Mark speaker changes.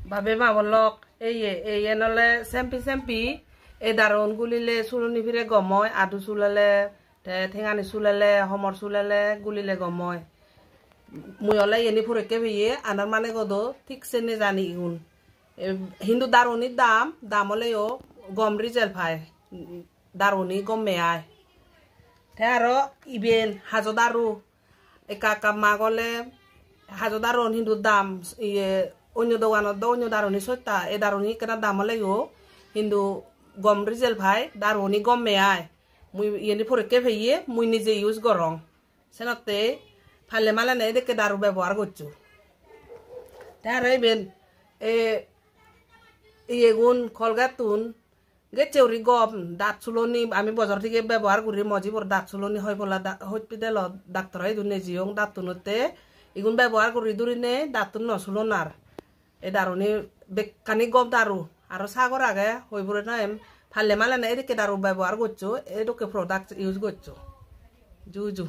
Speaker 1: ভাবে মা বলক এই নলে চেম্পি এই দারণ গুলিলে চুলনি ফিরে গময় আদু চুলালে ঠেঙানি চুলালে হমর চুলালে গুলিলে গময় মুই হলে এনে ফুরেকে ভেয়ে আনার মানে গদো ঠিক সেনে জানি ইগুন হিন্দু দারুনির দাম হলে ও গম রিজেল ভাই দারুনি গমে আয় তে আরো ইবেন হাজো দারু একা মা গলে হাজো দারুন হিন্দুর দাম ইয়ে অন্য দোকানত অন্য দারুনি সত্যা এই দারুনি কেনা দাম হলে ও হিন্দু গম রিজেল ভাই দারুনি গমে আয় মুই ইয়ে ফুরেকে ভেয়ে মুই নিজে ইউজ করং সেনতে ফালে মালে নেই দেখে দারু ব্যবহার করছো তার ইবেন এগুন কলগাতুন গে চেউরি গম দাঁত চুলনি আমি বজার থেকে ব্যবহার করি মজিবর দাঁত চুলনি হয় বলা হসপিটাল ডাক্তার হয় দুনে জিয়ং দাঁতুনতে এগুন ব্যবহার করি দূরিনে দাঁতুন নচুলনার এই দারুনি বেকানি গম দারু আর সাগর আগে হইবরে না ফালে মালে নেই দেখে দারু ব্যবহার করছো এদিকে প্রোডাক্ট ইউজ করছো জু